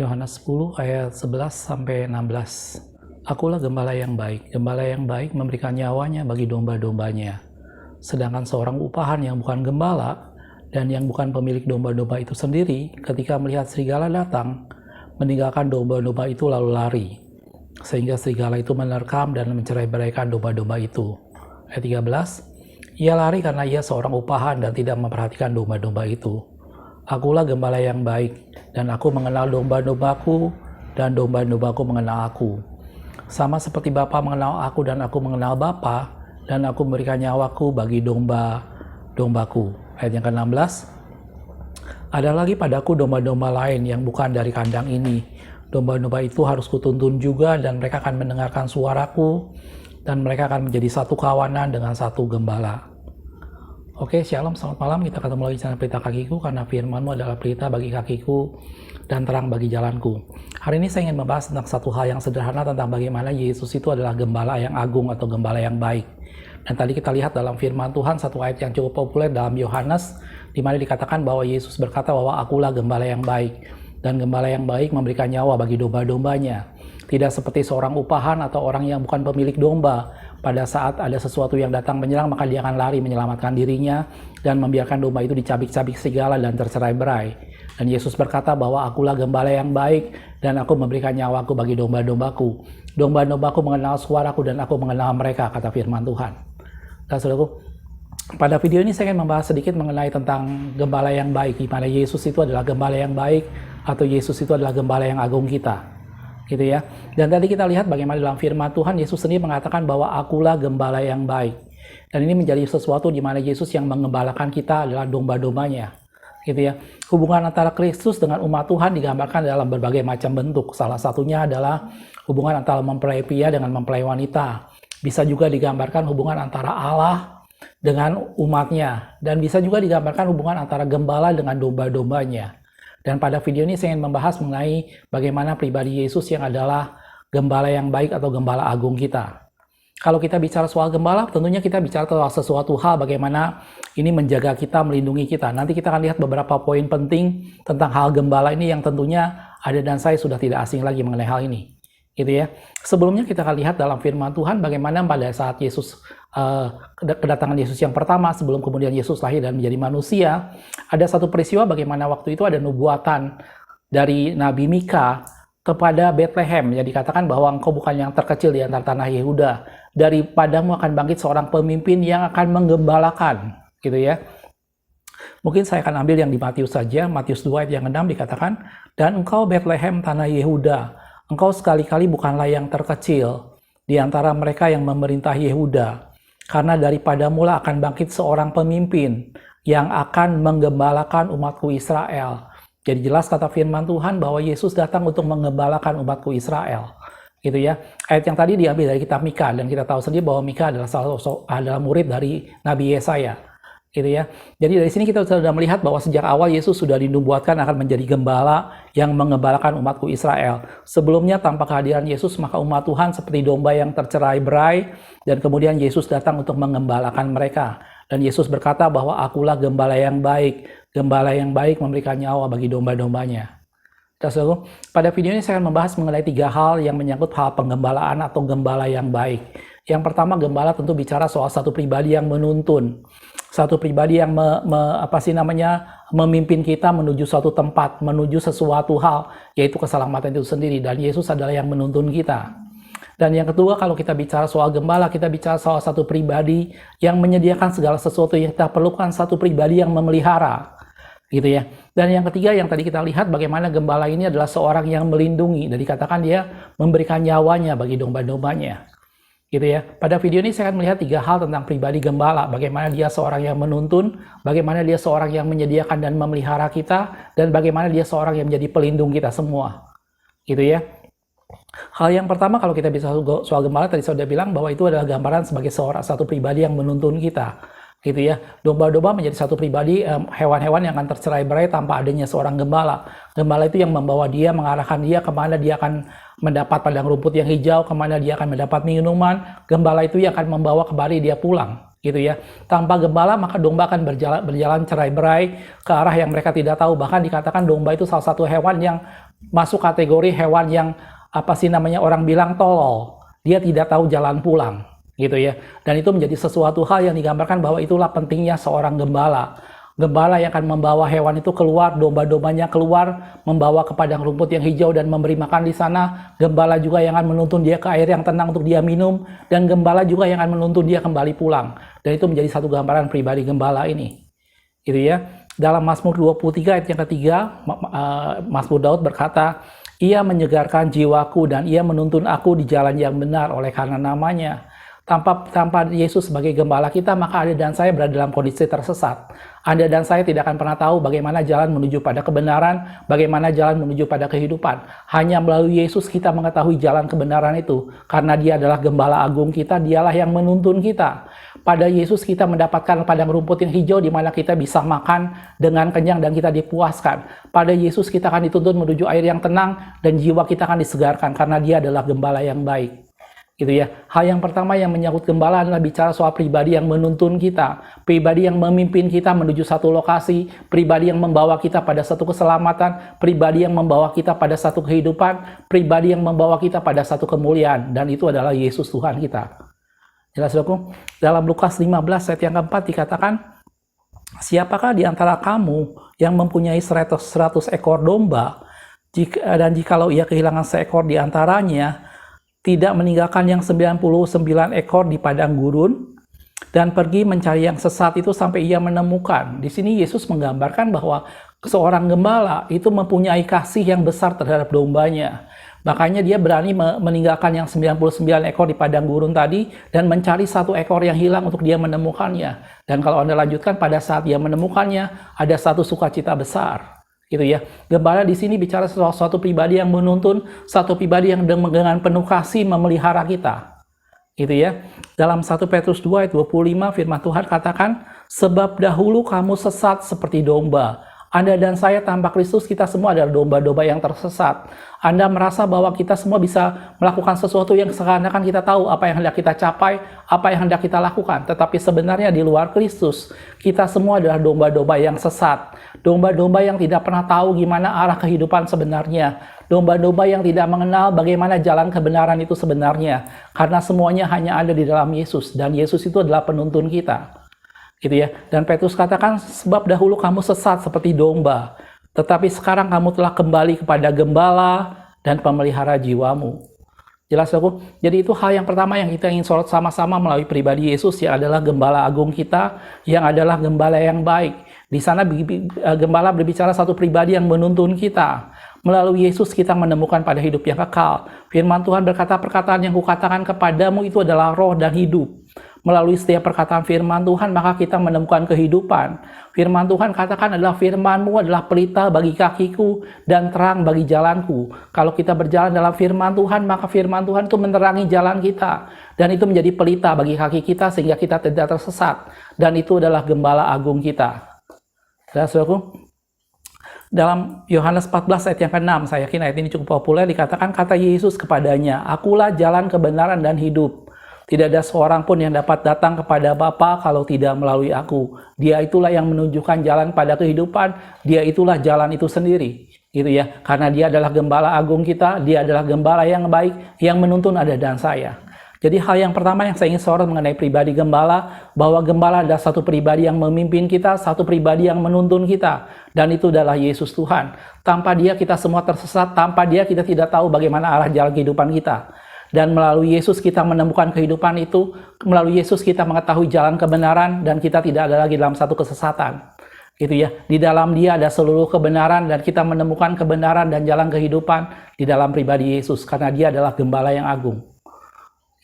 Yohanes 10 ayat 11 sampai 16. Akulah gembala yang baik. Gembala yang baik memberikan nyawanya bagi domba-dombanya. Sedangkan seorang upahan yang bukan gembala dan yang bukan pemilik domba-domba itu sendiri, ketika melihat serigala datang, meninggalkan domba-domba itu lalu lari. Sehingga serigala itu menerkam dan mencerai-beraikan domba-domba itu. Ayat 13, ia lari karena ia seorang upahan dan tidak memperhatikan domba-domba itu. Akulah gembala yang baik, dan aku mengenal domba-dombaku, dan domba-dombaku mengenal aku. Sama seperti Bapa mengenal aku dan aku mengenal Bapa, dan aku memberikan nyawaku bagi domba-dombaku. Ayat yang ke-16, ada lagi padaku domba-domba lain yang bukan dari kandang ini. Domba-domba itu harus kutuntun juga, dan mereka akan mendengarkan suaraku, dan mereka akan menjadi satu kawanan dengan satu gembala. Oke, shalom, selamat malam. Kita ketemu lagi di channel Pelita Kakiku, karena firman-Mu adalah pelita bagi kakiku dan terang bagi jalanku. Hari ini saya ingin membahas tentang satu hal yang sederhana tentang bagaimana Yesus itu adalah gembala yang agung atau gembala yang baik. Dan tadi kita lihat dalam firman Tuhan satu ayat yang cukup populer dalam Yohanes, di mana dikatakan bahwa Yesus berkata bahwa akulah gembala yang baik. Dan gembala yang baik memberikan nyawa bagi domba-dombanya. Tidak seperti seorang upahan atau orang yang bukan pemilik domba. Pada saat ada sesuatu yang datang menyerang, maka dia akan lari menyelamatkan dirinya dan membiarkan domba itu dicabik-cabik serigala dan tercerai-berai. Dan Yesus berkata bahwa akulah gembala yang baik dan aku memberikan nyawaku bagi domba-dombaku. Domba-dombaku mengenal suaraku dan aku mengenal mereka, kata firman Tuhan. Dan saudaraku, pada video ini saya ingin membahas sedikit mengenai tentang gembala yang baik, di mana Yesus itu adalah gembala yang baik atau Yesus itu adalah gembala yang agung kita. Gitu ya. Dan tadi kita lihat bagaimana dalam firman Tuhan Yesus sendiri mengatakan bahwa akulah gembala yang baik. Dan ini menjadi sesuatu di mana Yesus yang mengembalakan kita adalah domba-dombanya. Gitu ya. Hubungan antara Kristus dengan umat Tuhan digambarkan dalam berbagai macam bentuk. Salah satunya adalah hubungan antara mempelai pria dengan mempelai wanita. Bisa juga digambarkan hubungan antara Allah dengan umatnya. Dan bisa juga digambarkan hubungan antara gembala dengan domba-dombanya. Dan pada video ini saya ingin membahas mengenai bagaimana pribadi Yesus yang adalah gembala yang baik atau gembala agung kita. Kalau kita bicara soal gembala, tentunya kita bicara soal sesuatu hal bagaimana ini menjaga kita, melindungi kita. Nanti kita akan lihat beberapa poin penting tentang hal gembala ini yang tentunya ada dan saya sudah tidak asing lagi mengenai hal ini. Gitu ya. Sebelumnya kita akan lihat dalam firman Tuhan bagaimana pada saat Yesus kedatangan Yesus yang pertama sebelum kemudian Yesus lahir dan menjadi manusia, ada satu peristiwa bagaimana waktu itu ada nubuatan dari Nabi Mika kepada Bethlehem yang dikatakan bahwa engkau bukan yang terkecil di antara tanah Yehuda, daripadamu akan bangkit seorang pemimpin yang akan menggembalakan, gitu ya. Mungkin saya akan ambil yang di Matius saja, Matius 2 ayat yang 6 dikatakan, dan engkau Bethlehem tanah Yehuda, engkau sekali-kali bukanlah yang terkecil di antara mereka yang memerintah Yehuda, karena daripadamu lah akan bangkit seorang pemimpin yang akan menggembalakan umatku Israel. Jadi jelas kata firman Tuhan bahwa Yesus datang untuk menggembalakan umatku Israel. Gitu ya. Ayat yang tadi diambil dari kitab Mika, dan kita tahu sendiri bahwa Mika adalah murid dari Nabi Yesaya. Gitu ya. Jadi dari sini kita sudah melihat bahwa sejak awal Yesus sudah dinubuatkan akan menjadi gembala yang mengembalakan umatku Israel. Sebelumnya tanpa kehadiran Yesus maka umat Tuhan seperti domba yang tercerai-berai, dan kemudian Yesus datang untuk mengembalakan mereka. Dan Yesus berkata bahwa akulah gembala yang baik. Gembala yang baik memberikan nyawa bagi domba-dombanya. Pada video ini saya akan membahas mengenai 3 hal yang menyangkut hal penggembalaan atau gembala yang baik. Yang pertama, gembala tentu bicara soal satu pribadi yang menuntun. Satu pribadi yang memimpin kita menuju suatu tempat, menuju sesuatu hal, yaitu keselamatan itu sendiri. Dan Yesus adalah yang menuntun kita. Dan yang kedua, kalau kita bicara soal gembala, kita bicara soal satu pribadi yang menyediakan segala sesuatu yang kita perlukan, satu pribadi yang memelihara. Gitu ya. Dan yang ketiga, yang tadi kita lihat bagaimana gembala ini adalah seorang yang melindungi. Dan dikatakan dia memberikan nyawanya bagi domba-dombanya. Gitu ya. Pada video ini saya akan melihat 3 hal tentang pribadi gembala, bagaimana dia seorang yang menuntun, bagaimana dia seorang yang menyediakan dan memelihara kita, dan bagaimana dia seorang yang menjadi pelindung kita semua. Gitu ya. Hal yang pertama, kalau kita bisa soal gembala, tadi saya sudah bilang bahwa itu adalah gambaran sebagai satu pribadi yang menuntun kita. Gitu ya. Domba-domba menjadi satu pribadi, hewan-hewan yang akan tercerai-berai tanpa adanya seorang gembala. Gembala itu yang membawa dia, mengarahkan dia kemana dia akan mendapat padang rumput yang hijau, kemana dia akan mendapat minuman. Gembala itu yang akan membawa kembali dia pulang. Gitu ya. Tanpa gembala maka domba akan berjalan cerai-berai ke arah yang mereka tidak tahu. Bahkan dikatakan domba itu salah satu hewan yang masuk kategori hewan yang orang bilang tolol. Dia tidak tahu jalan pulang, gitu ya. Dan itu menjadi sesuatu hal yang digambarkan bahwa itulah pentingnya seorang gembala. Gembala yang akan membawa hewan itu keluar, domba-dombanya keluar, membawa ke padang rumput yang hijau dan memberi makan di sana. Gembala juga yang akan menuntun dia ke air yang tenang untuk dia minum, dan gembala juga yang akan menuntun dia kembali pulang. Dan itu menjadi satu gambaran pribadi gembala ini. Gitu ya. Dalam Mazmur 23 ayat yang ketiga, Mazmur Daud berkata, "Ia menyegarkan jiwaku dan ia menuntun aku di jalan yang benar oleh karena namanya." Tanpa Yesus sebagai gembala kita, maka Anda dan saya berada dalam kondisi tersesat. Anda dan saya tidak akan pernah tahu bagaimana jalan menuju pada kebenaran, bagaimana jalan menuju pada kehidupan. Hanya melalui Yesus kita mengetahui jalan kebenaran itu. Karena dia adalah gembala agung kita, dialah yang menuntun kita. Pada Yesus kita mendapatkan padang rumput yang hijau di mana kita bisa makan dengan kenyang dan kita dipuaskan. Pada Yesus kita akan dituntun menuju air yang tenang dan jiwa kita akan disegarkan karena dia adalah gembala yang baik. Gitu ya. Hal yang pertama yang menyangkut gembala adalah bicara soal pribadi yang menuntun kita, pribadi yang memimpin kita menuju satu lokasi, pribadi yang membawa kita pada satu keselamatan, pribadi yang membawa kita pada satu kehidupan, pribadi yang membawa kita pada satu kemuliaan, dan itu adalah Yesus Tuhan kita. Jelas, saudaraku? Dalam Lukas 15 ayat yang keempat dikatakan, "Siapakah di antara kamu yang mempunyai 100 ekor domba, dan jikalau ia kehilangan seekor di antaranya, tidak meninggalkan yang 99 ekor di padang gurun, dan pergi mencari yang sesat itu sampai ia menemukan." Di sini Yesus menggambarkan bahwa seorang gembala itu mempunyai kasih yang besar terhadap dombanya. Makanya dia berani meninggalkan yang 99 ekor di padang gurun tadi dan mencari satu ekor yang hilang untuk dia menemukannya. Dan kalau Anda lanjutkan, pada saat dia menemukannya, ada satu sukacita besar. Gitu ya. Gembala di sini bicara soal suatu pribadi yang menuntun, satu pribadi yang dengan penuh kasih memelihara kita. Gitu ya. Dalam 1 Petrus 2 ayat 25 firman Tuhan katakan, "Sebab dahulu kamu sesat seperti domba." Anda dan saya tanpa Kristus kita semua adalah domba-domba yang tersesat. Anda merasa bahwa kita semua bisa melakukan sesuatu yang seakan-akan kita tahu apa yang hendak kita capai, apa yang hendak kita lakukan. Tetapi sebenarnya di luar Kristus, kita semua adalah domba-domba yang sesat. Domba-domba yang tidak pernah tahu gimana arah kehidupan sebenarnya. Domba-domba yang tidak mengenal bagaimana jalan kebenaran itu sebenarnya. Karena semuanya hanya ada di dalam Yesus. Dan Yesus itu adalah penuntun kita. Gitu ya. Dan Petrus katakan, "Sebab dahulu kamu sesat seperti domba, tetapi sekarang kamu telah kembali kepada gembala dan pemelihara jiwamu." Jelas aku? Jadi itu hal yang pertama yang kita ingin sorot sama-sama melalui pribadi Yesus, yang adalah gembala agung kita, yang adalah gembala yang baik. Di sana gembala berbicara satu pribadi yang menuntun kita. Melalui Yesus kita menemukan pada hidup yang kekal. Firman Tuhan berkata, "Perkataan yang kukatakan kepadamu itu adalah roh dan hidup." Melalui setiap perkataan firman Tuhan, maka kita menemukan kehidupan. Firman Tuhan katakan adalah, "Firman-Mu adalah pelita bagi kakiku dan terang bagi jalanku." Kalau kita berjalan dalam firman Tuhan, maka firman Tuhan itu menerangi jalan kita. Dan itu menjadi pelita bagi kaki kita sehingga kita tidak tersesat. Dan itu adalah gembala agung kita. Saudaraku, dalam Yohanes 14 ayat yang ke-6, saya yakin ayat ini cukup populer, dikatakan, kata Yesus kepadanya, "Akulah jalan kebenaran dan hidup. Tidak ada seorang pun yang dapat datang kepada Bapa kalau tidak melalui aku. Dia itulah yang menunjukkan jalan pada kehidupan. Dia itulah jalan itu sendiri." Gitu ya. Karena dia adalah gembala agung kita, dia adalah gembala yang baik, yang menuntun Anda dan saya. Jadi hal yang pertama yang saya ingin sorot mengenai pribadi gembala, bahwa gembala adalah satu pribadi yang memimpin kita, satu pribadi yang menuntun kita. Dan itu adalah Yesus Tuhan. Tanpa dia kita semua tersesat, tanpa dia kita tidak tahu bagaimana arah jalan kehidupan kita. Dan melalui Yesus kita menemukan kehidupan itu, melalui Yesus kita mengetahui jalan kebenaran, dan kita tidak ada lagi dalam satu kesesatan. Gitu ya. Di dalam dia ada seluruh kebenaran, dan kita menemukan kebenaran dan jalan kehidupan di dalam pribadi Yesus, karena dia adalah gembala yang agung.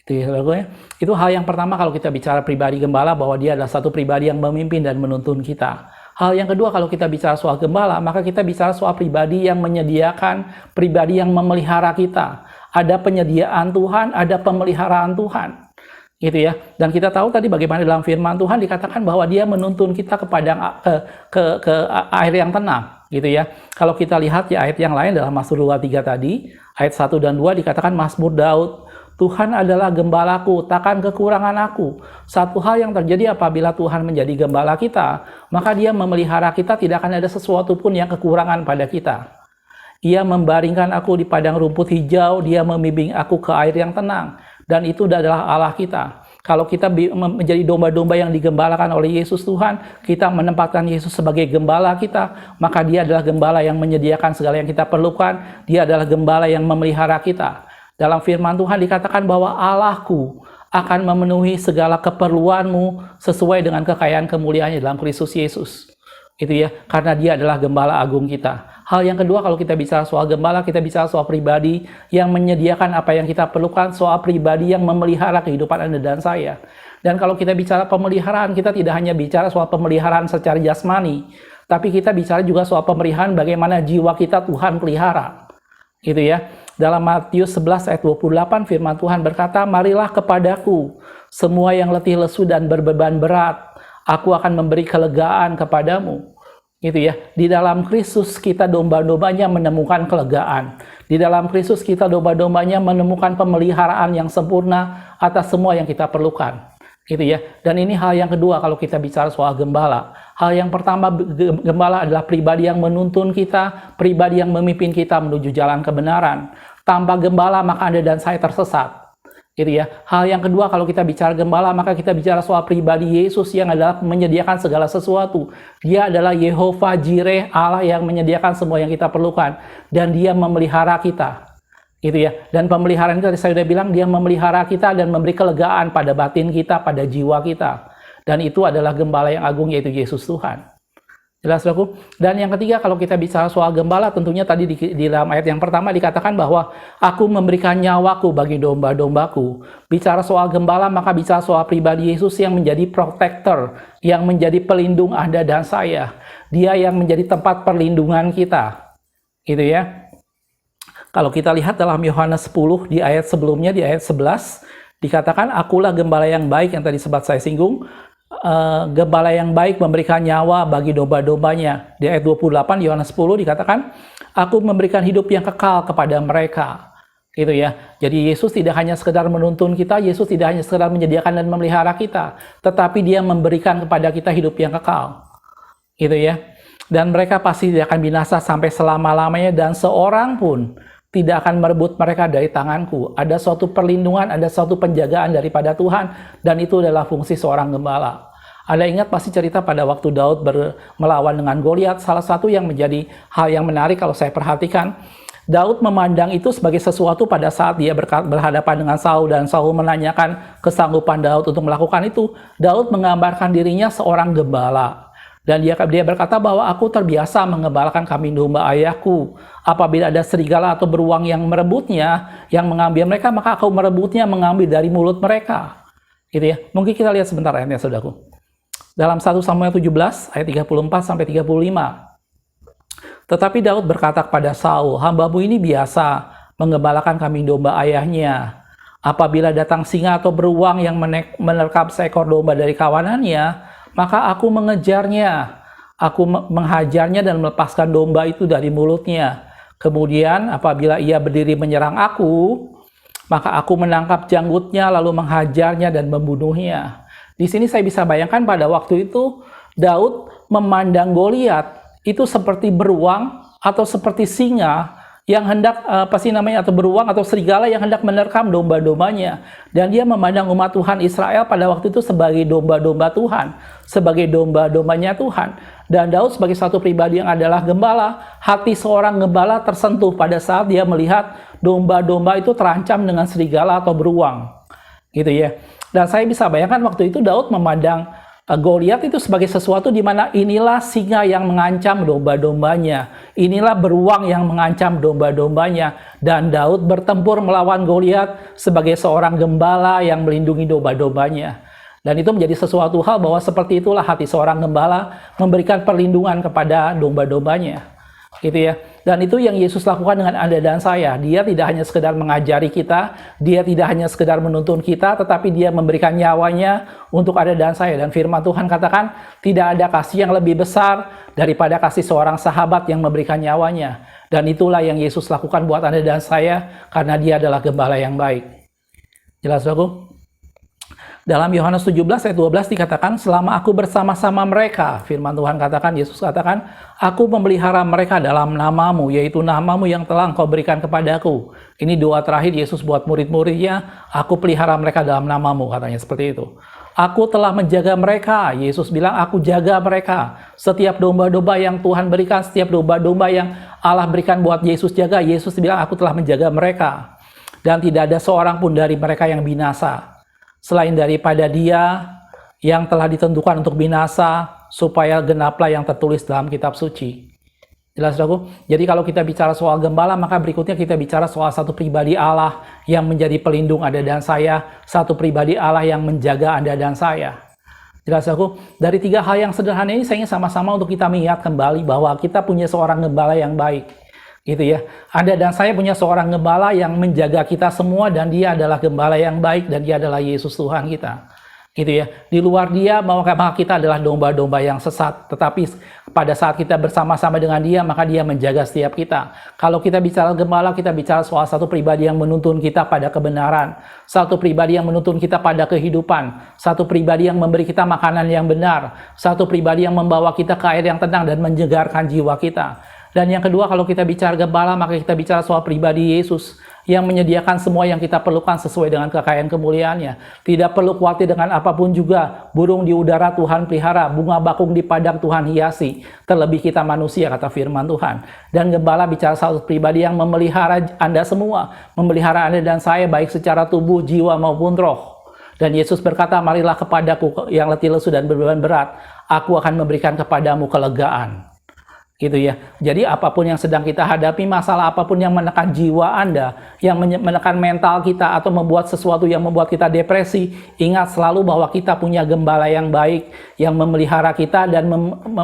Itu hal yang pertama kalau kita bicara pribadi gembala, bahwa dia adalah satu pribadi yang memimpin dan menuntun kita. Hal yang kedua kalau kita bicara soal gembala, maka kita bicara soal pribadi yang menyediakan, pribadi yang memelihara kita. Ada penyediaan Tuhan, ada pemeliharaan Tuhan. Gitu ya. Dan kita tahu tadi bagaimana dalam firman Tuhan dikatakan bahwa dia menuntun kita ke air yang tenang. Gitu ya. Kalau kita lihat ya ayat yang lain dalam Mazmur 23 tadi, ayat 1 dan 2 dikatakan Mazmur Daud, "Tuhan adalah gembalaku, takkan kekurangan aku." Satu hal yang terjadi apabila Tuhan menjadi gembala kita, maka dia memelihara kita, tidak akan ada sesuatu pun yang kekurangan pada kita. Ia membaringkan aku di padang rumput hijau, Dia membimbing aku ke air yang tenang. Dan itu adalah Allah kita. Kalau kita menjadi domba-domba yang digembalakan oleh Yesus Tuhan, kita menempatkan Yesus sebagai gembala kita, maka Dia adalah gembala yang menyediakan segala yang kita perlukan. Dia adalah gembala yang memelihara kita. Dalam firman Tuhan dikatakan bahwa Allahku akan memenuhi segala keperluanmu sesuai dengan kekayaan kemuliaannya dalam Kristus Yesus. Itu ya, karena Dia adalah gembala agung kita. Hal yang kedua, kalau kita bicara soal gembala, kita bicara soal pribadi yang menyediakan apa yang kita perlukan, soal pribadi yang memelihara kehidupan Anda dan saya. Dan kalau kita bicara pemeliharaan, kita tidak hanya bicara soal pemeliharaan secara jasmani, tapi kita bicara juga soal pemeliharaan bagaimana jiwa kita Tuhan pelihara. Gitu ya. Dalam Matius 11 ayat 28 firman Tuhan berkata, "Marilah kepadaku semua yang letih lesu dan berbeban berat, aku akan memberi kelegaan kepadamu." Gitu ya. Di dalam Kristus kita domba-dombanya menemukan kelegaan. Di dalam Kristus kita domba-dombanya menemukan pemeliharaan yang sempurna atas semua yang kita perlukan. Gitu ya. Dan ini hal yang kedua kalau kita bicara soal gembala. Hal yang pertama, gembala adalah pribadi yang menuntun kita, pribadi yang memimpin kita menuju jalan kebenaran. Tanpa gembala maka Anda dan saya tersesat. Gitu ya. Hal yang kedua, kalau kita bicara gembala, maka kita bicara soal pribadi Yesus yang adalah menyediakan segala sesuatu. Dia adalah Yehovah Jireh, Allah yang menyediakan semua yang kita perlukan. Dan Dia memelihara kita. Gitu ya. Dan pemeliharaan itu tadi saya sudah bilang, Dia memelihara kita dan memberi kelegaan pada batin kita, pada jiwa kita. Dan itu adalah gembala yang agung, yaitu Yesus Tuhan. Jelas, saudaraku? Dan yang ketiga, kalau kita bicara soal gembala, tentunya tadi di dalam ayat yang pertama dikatakan bahwa aku memberikan nyawaku bagi domba-dombaku. Bicara soal gembala, maka bicara soal pribadi Yesus yang menjadi protector, yang menjadi pelindung Anda dan saya. Dia yang menjadi tempat perlindungan kita. Gitu ya. Kalau kita lihat dalam Yohanes 10 di ayat sebelumnya, di ayat 11, dikatakan, "Akulah gembala yang baik," yang tadi sempat saya singgung. Gembala yang baik memberikan nyawa bagi domba-dombanya. Di ayat 28 Yohanes 10 dikatakan, "Aku memberikan hidup yang kekal kepada mereka." Gitu ya. Jadi Yesus tidak hanya sekedar menuntun kita, Yesus tidak hanya sekedar menyediakan dan memelihara kita, tetapi Dia memberikan kepada kita hidup yang kekal. Gitu ya. Dan mereka pasti tidak akan binasa sampai selama-lamanya, dan seorang pun tidak akan merebut mereka dari tanganku. Ada suatu perlindungan, ada suatu penjagaan daripada Tuhan, dan itu adalah fungsi seorang gembala. Anda ingat pasti cerita pada waktu Daud melawan dengan Goliat. Salah satu yang menjadi hal yang menarik kalau saya perhatikan, Daud memandang itu sebagai sesuatu pada saat dia berhadapan dengan Saul, dan Saul menanyakan kesanggupan Daud untuk melakukan itu. Daud menggambarkan dirinya seorang gembala. Dan dia berkata bahwa aku terbiasa mengembalakan kambing domba ayahku. Apabila ada serigala atau beruang yang merebutnya, yang mengambil mereka, maka aku merebutnya, mengambil dari mulut mereka. Gitu ya. Mungkin kita lihat sebentar ayatnya, saudaraku. Dalam 1 Samuel 17 ayat 34 sampai 35. Tetapi Daud berkata kepada Saul, "Hambamu ini biasa mengembalakan kambing domba ayahnya. Apabila datang singa atau beruang yang menerkam seekor domba dari kawanannya, maka aku mengejarnya, aku menghajarnya dan melepaskan domba itu dari mulutnya. Kemudian apabila ia berdiri menyerang aku, maka aku menangkap janggutnya lalu menghajarnya dan membunuhnya." Di sini saya bisa bayangkan pada waktu itu Daud memandang Goliat itu seperti beruang atau seperti singa yang hendak atau beruang atau serigala yang hendak menerkam domba-dombanya. Dan dia memandang umat Tuhan Israel pada waktu itu sebagai domba-domba Tuhan, sebagai domba-dombanya Tuhan. Dan Daud sebagai satu pribadi yang adalah gembala, hati seorang gembala tersentuh pada saat dia melihat domba-domba itu terancam dengan serigala atau beruang. Gitu ya. Dan saya bisa bayangkan waktu itu Daud memandang Goliat itu sebagai sesuatu di mana inilah singa yang mengancam domba-dombanya. Inilah beruang yang mengancam domba-dombanya. Dan Daud bertempur melawan Goliat sebagai seorang gembala yang melindungi domba-dombanya. Dan itu menjadi sesuatu hal bahwa seperti itulah hati seorang gembala, memberikan perlindungan kepada domba-dombanya. Gitu ya. Dan itu yang Yesus lakukan dengan Anda dan saya. Dia tidak hanya sekedar mengajari kita, Dia tidak hanya sekedar menuntun kita, tetapi Dia memberikan nyawanya untuk Anda dan saya. Dan firman Tuhan katakan, tidak ada kasih yang lebih besar daripada kasih seorang sahabat yang memberikan nyawanya. Dan itulah yang Yesus lakukan buat Anda dan saya, karena Dia adalah gembala yang baik. Jelas, saudaraku? Dalam Yohanes 17 ayat 12 dikatakan, selama aku bersama-sama mereka, firman Tuhan katakan, Yesus katakan, aku memelihara mereka dalam namamu, yaitu namamu yang telah engkau berikan kepadaku. Ini doa terakhir Yesus buat murid-muridnya, aku pelihara mereka dalam namamu, katanya seperti itu. Aku telah menjaga mereka, Yesus bilang, aku jaga mereka. Setiap domba-domba yang Tuhan berikan, setiap domba-domba yang Allah berikan buat Yesus jaga, Yesus bilang, aku telah menjaga mereka. Dan tidak ada seorang pun dari mereka yang binasa, selain daripada dia yang telah ditentukan untuk binasa, supaya genaplah yang tertulis dalam kitab suci. Jelas, saudaraku? Jadi kalau kita bicara soal gembala, maka berikutnya kita bicara soal satu pribadi Allah yang menjadi pelindung Anda dan saya, satu pribadi Allah yang menjaga Anda dan saya. Jelas, saudaraku? Dari tiga hal yang sederhana ini, saya ingin sama-sama untuk kita mengingat kembali bahwa kita punya seorang gembala yang baik. Gitu ya. Anda dan saya punya seorang gembala yang menjaga kita semua, dan dia adalah gembala yang baik, dan dia adalah Yesus Tuhan kita. Gitu ya. Di luar dia, maka kita adalah domba-domba yang sesat. Tetapi pada saat kita bersama-sama dengan dia, maka dia menjaga setiap kita. Kalau kita bicara gembala, kita bicara soal satu pribadi yang menuntun kita pada kebenaran. Satu pribadi yang menuntun kita pada kehidupan. Satu pribadi yang memberi kita makanan yang benar. Satu pribadi yang membawa kita ke air yang tenang dan menyegarkan jiwa kita. Dan yang kedua, kalau kita bicara gembala, maka kita bicara soal pribadi Yesus yang menyediakan semua yang kita perlukan sesuai dengan kekayaan kemuliaannya. Tidak perlu khawatir dengan apapun juga. Burung di udara Tuhan pelihara, bunga bakung di padang Tuhan hiasi. Terlebih kita manusia, kata firman Tuhan. Dan gembala bicara soal pribadi yang memelihara Anda semua, memelihara Anda dan saya baik secara tubuh, jiwa maupun roh. Dan Yesus berkata, marilah kepadaku yang letih lesu dan berbeban berat, aku akan memberikan kepadamu kelegaan. Gitu ya. Jadi apapun yang sedang kita hadapi, masalah apapun yang menekan jiwa Anda, yang menekan mental kita, atau membuat sesuatu yang membuat kita depresi, ingat selalu bahwa kita punya gembala yang baik, yang memelihara kita dan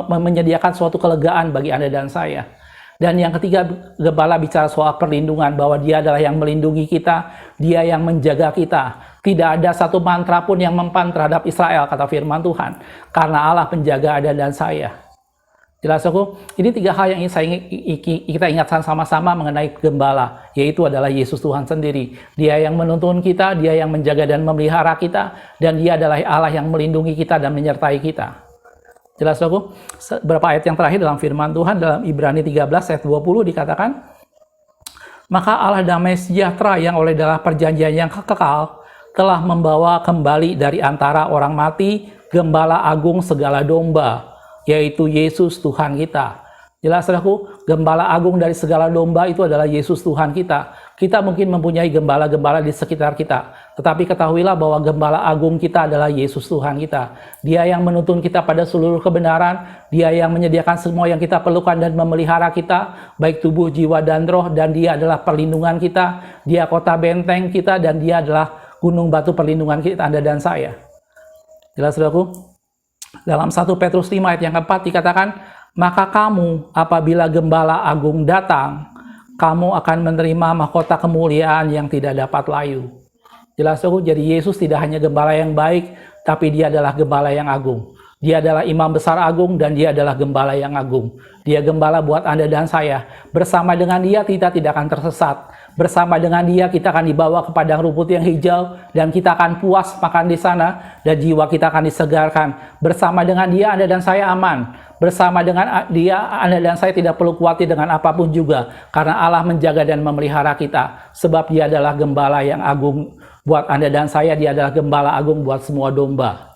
menyediakan suatu kelegaan bagi Anda dan saya. Dan yang ketiga, gembala bicara soal perlindungan, bahwa dia adalah yang melindungi kita, dia yang menjaga kita. Tidak ada satu mantra pun yang mempan terhadap Israel, kata firman Tuhan, karena Allah penjaga Anda dan saya. Jelas, aku? Ini tiga hal yang kita ingatkan sama-sama mengenai gembala, yaitu adalah Yesus Tuhan sendiri. Dia yang menuntun kita, dia yang menjaga dan memelihara kita, dan dia adalah Allah yang melindungi kita dan menyertai kita. Jelas, aku? Beberapa ayat yang terakhir dalam firman Tuhan, dalam Ibrani 13 ayat 20 dikatakan, maka Allah damai sejahtera yang oleh dalam perjanjian yang kekal telah membawa kembali dari antara orang mati gembala agung segala domba, yaitu Yesus Tuhan kita. Jelas, saudaraku, gembala agung dari segala domba itu adalah Yesus Tuhan kita. Kita mungkin mempunyai gembala-gembala di sekitar kita, tetapi ketahuilah bahwa gembala agung kita adalah Yesus Tuhan kita. Dia yang menuntun kita pada seluruh kebenaran, dia yang menyediakan semua yang kita perlukan dan memelihara kita, baik tubuh, jiwa, dan roh, dan dia adalah perlindungan kita, dia kota benteng kita, dan dia adalah gunung batu perlindungan kita, Anda dan saya. Jelas, saudaraku? Dalam 1 Petrus 5 ayat yang keempat dikatakan, maka kamu apabila gembala agung datang, kamu akan menerima mahkota kemuliaan yang tidak dapat layu. Jelas, jadi Yesus tidak hanya gembala yang baik, tapi dia adalah gembala yang agung. Dia adalah imam besar agung, dan dia adalah gembala yang agung. Dia gembala buat Anda dan saya. Bersama dengan dia kita tidak akan tersesat. Bersama dengan dia kita akan dibawa ke padang rumput yang hijau, dan kita akan puas makan di sana, dan jiwa kita akan disegarkan. Bersama dengan dia Anda dan saya aman. Bersama dengan dia Anda dan saya tidak perlu khawatir dengan apapun juga, karena Allah menjaga dan memelihara kita. Sebab dia adalah gembala yang agung buat Anda dan saya, dia adalah gembala agung buat semua domba.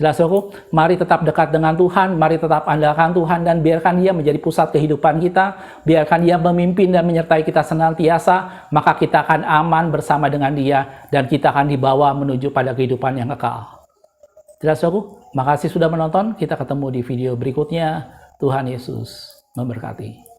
Jelas, saudaraku? Mari tetap dekat dengan Tuhan, mari tetap andalkan Tuhan, dan biarkan dia menjadi pusat kehidupan kita, biarkan dia memimpin dan menyertai kita senantiasa, maka kita akan aman bersama dengan dia, dan kita akan dibawa menuju pada kehidupan yang kekal. Jelas, saudaraku? Makasih sudah menonton, kita ketemu di video berikutnya. Tuhan Yesus memberkati.